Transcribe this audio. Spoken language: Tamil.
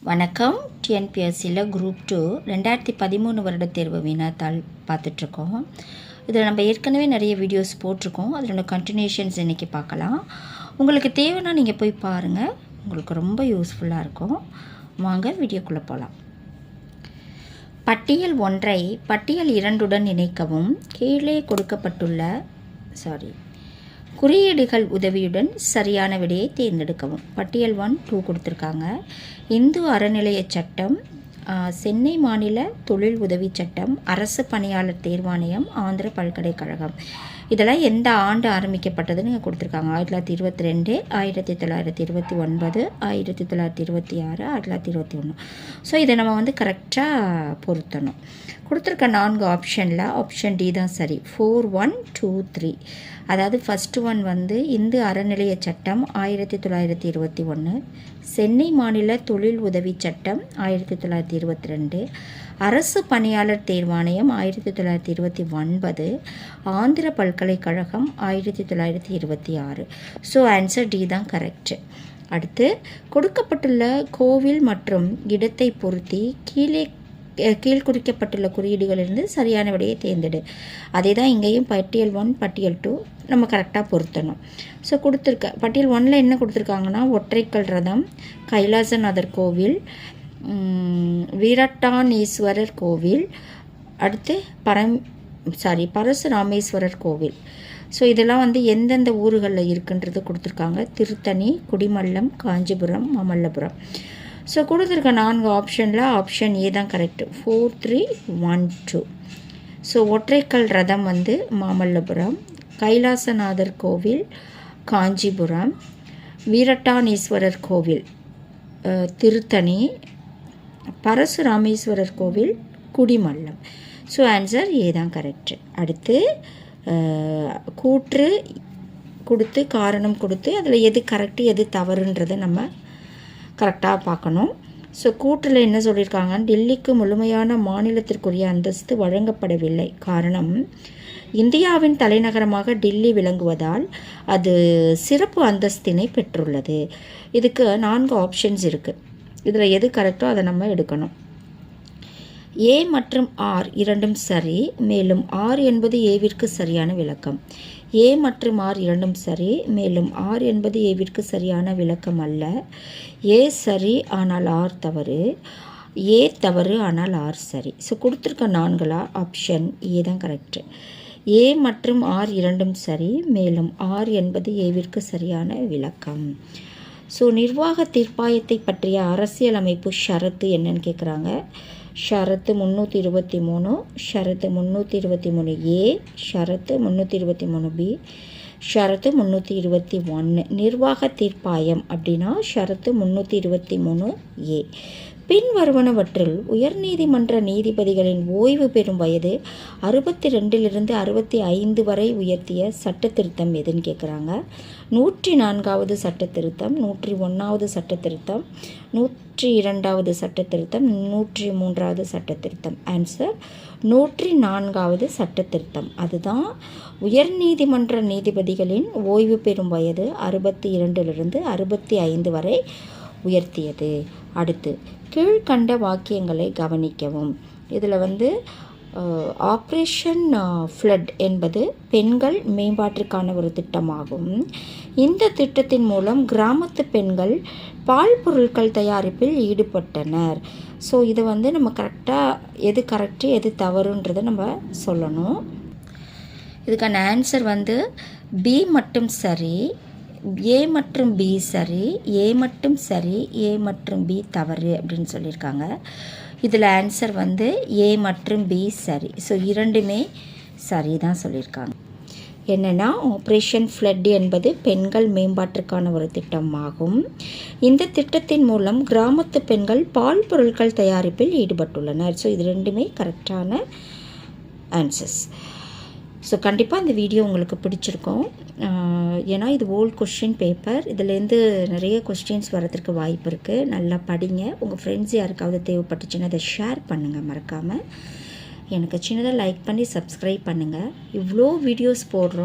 வணக்கம். டிஎன்பிஎஸ்சியில் குரூப் 2 2013 வருட தேர்வு வினாத்தாள் பார்த்துட்ருக்கோம். இதில் நம்ம ஏற்கனவே நிறைய வீடியோஸ் போட்டிருக்கோம். அதோட கண்டினியூஷன்ஸ் இன்றைக்கி பார்க்கலாம். உங்களுக்கு தேவைன்னா நீங்கள் போய் பாருங்கள், உங்களுக்கு ரொம்ப யூஸ்ஃபுல்லாக இருக்கும். வாங்க வீடியோக்குள்ளே போகலாம். பட்டியல் 1ஐ பட்டியல் 2உடன் இணைக்கவும். கீழே கொடுக்கப்பட்டுள்ள குறியீடுகள் உதவியுடன் சரியான விடையை தேர்ந்தெடுக்கவும். பட்டியல் 1, 2 கொடுத்துருக்காங்க. இந்து அறநிலைய சட்டம், சென்னை மாநில தொழில் உதவி சட்டம், அரசு பணியாளர் தேர்வாணையம், ஆந்திர பல்கலைக்கழகம். இதெல்லாம் எந்த ஆண்டு ஆரம்பிக்கப்பட்டதுன்னு இங்கே கொடுத்துருக்காங்க. 1922, 1929, 1926, 1921. ஸோ இதை நம்ம கரெக்டாக பொருத்தணும். கொடுத்துருக்க 4 ஆப்ஷனில் ஆப்ஷன் டி தான் சரி. 4, 1, 2, 3. அதாவது ஃபஸ்ட்டு ஒன் இந்து அறநிலைய சட்டம் 1921, சென்னை மாநில தொழில் உதவி சட்டம் 1922, அரசு பணியாளர் தேர்வாணையம் 1929, ஆந்திர பல்கலைக்கழகம் 1926. ஸோ ஆன்சர் டி தான் கரெக்டு. அடுத்து கொடுக்கப்பட்டுள்ள கோவில் மற்றும் இடத்தை பொருத்தி கீழ்குறிக்கப்பட்டுள்ள குறியீடுகளிலிருந்து சரியான விடையை தேர்ந்தெடு. அதே தான் இங்கேயும் பட்டியல் 1, பட்டியல் 2 நம்ம கரெக்டாக பொருத்தணும். ஸோ பட்டியல் 1ல் என்ன கொடுத்துருக்காங்கன்னா, ஒற்றைக்கல் ரதம், கைலாசநாதர் கோவில், வீரட்டானீஸ்வரர் கோவில், அடுத்து பரசுராமேஸ்வரர் கோவில். ஸோ இதெல்லாம் எந்தெந்த ஊர்களில் இருக்குன்றது கொடுத்துருக்காங்க. திருத்தணி, குடிமல்லம், காஞ்சிபுரம், மாமல்லபுரம். ஸோ கொடுத்துருக்க 4 ஆப்ஷனில் ஆப்ஷன் ஏ தான் கரெக்டு. 4, 3, 1, 2. ஸோ ஒற்றைக்கல் ரதம் மாமல்லபுரம், கைலாசநாதர் கோவில் காஞ்சிபுரம், வீரட்டானீஸ்வரர் கோவில் திருத்தணி, பரசுராமேஸ்வரர் கோவில் குடிமல்லம். ஸோ ஆன்சர் ஏ தான் கரெக்டு. அடுத்து கூற்று கொடுத்து காரணம் கொடுத்து அதில் எது கரெக்டு எது தவறுன்றதை நம்ம கரெக்டாக பார்க்கணும். ஸோ கூற்றில் என்ன சொல்லியிருக்காங்க, டெல்லிக்கு முழுமையான மாநிலத்திற்குரிய அந்தஸ்து வழங்கப்படவில்லை. காரணம், இந்தியாவின் தலைநகரமாக டெல்லி விளங்குவதால் அது சிறப்பு அந்தஸ்தினை பெற்றுள்ளது. இதுக்கு 4 ஆப்ஷன்ஸ் இருக்குது. இதில் எது கரெக்டோ அதை நம்ம எடுக்கணும். ஏ மற்றும் ஆர் இரண்டும் சரி, மேலும் ஆர் என்பது ஏவிற்கு சரியான விளக்கம். ஏ மற்றும் ஆர் இரண்டும் சரி, மேலும் ஆர் என்பது ஏவிற்கு சரியான விளக்கம் அல்ல. ஏ சரி ஆனால் ஆர் தவறு, ஏ தவறு ஆனால் ஆர் சரி. ஸோ கொடுத்துருக்க 4 ஆப்ஷன் ஏ தான் கரெக்டு. ஏ மற்றும் ஆர் இரண்டும் சரி, மேலும் ஆர் என்பது ஏவிற்கு சரியான விளக்கம். ஸோ நிர்வாக தீர்ப்பாயத்தை பற்றிய அரசியலமைப்பு ஷரத்து என்னன்னு கேட்குறாங்க. ஷரத்து 323, ஷரத்து 323A, ஷரத்து 323B, ஷரத்து 321. நிர்வாக தீர்ப்பாயம் அப்படின்னா ஷரத்து 323A. பின்வருவனவற்றில் உயர்நீதிமன்ற நீதிபதிகளின் ஓய்வு பெறும் வயது 62லிருந்து 65 வரை உயர்த்திய சட்ட திருத்தம் எதுன்னு கேட்குறாங்க. 104வது சட்ட திருத்தம், 101வது சட்ட திருத்தம், 102வது சட்ட திருத்தம், 103வது சட்ட திருத்தம். ஆன்சர் 104வது சட்ட திருத்தம். அதுதான் உயர்நீதிமன்ற நீதிபதிகளின் ஓய்வு பெறும் வயது 62லிருந்து 65 வரை உயர்த்தியது. அடுத்து கீழ்கண்ட வாக்கியங்களை கவனிக்கவும். இதில் ஆப்ரேஷன் ஃப்ளட் என்பது பெண்கள் மேம்பாட்டிற்கான ஒரு திட்டமாகும். இந்த திட்டத்தின் மூலம் கிராமத்து பெண்கள் பால் பொருட்கள் தயாரிப்பில் ஈடுபட்டனர். ஸோ இதை நம்ம கரெக்டாக எது கரெக்டு எது தவறுன்றதை நம்ம சொல்லணும். இதுக்கான ஆன்சர் பி மட்டும் சரி, ஏ மற்றும் பி சரி, ஏ மட்டும் சரி, ஏ மற்றும் பி தவறு அப்படின்னு சொல்லியிருக்காங்க. இதில் ஆன்சர் ஏ மற்றும் பி சரி. ஸோ இரண்டுமே சரி தான் சொல்லியிருக்காங்க. என்னென்னா, ஆப்ரேஷன் ஃப்ளட் என்பது பெண்கள் மேம்பாட்டிற்கான ஒரு திட்டமாகும். இந்த திட்டத்தின் மூலம் கிராமத்து பெண்கள் பால் பொருட்கள் தயாரிப்பில் ஈடுபட்டுள்ளனர். ஸோ இது ரெண்டுமே கரெக்டான ஆன்சர்ஸ். ஸோ கண்டிப்பாக இந்த வீடியோ உங்களுக்கு பிடிச்சிருக்கும். ஏன்னா இது ஓல்ட் கொஸ்டின் பேப்பர். இதுலேருந்து நிறைய கொஸ்டின்ஸ் வரதுக்கு வாய்ப்பு இருக்குது. நல்லா படிங்க. உங்கள் ஃப்ரெண்ட்ஸ் யாருக்காவது தேவைப்பட்டுச்சுன்னா அதை ஷேர் பண்ணுங்கள் மறக்காமல். எனக்கு சின்னதாக லைக் பண்ணி சப்ஸ்கிரைப் பண்ணுங்கள். இவ்வளோ வீடியோஸ் போடுறோம்.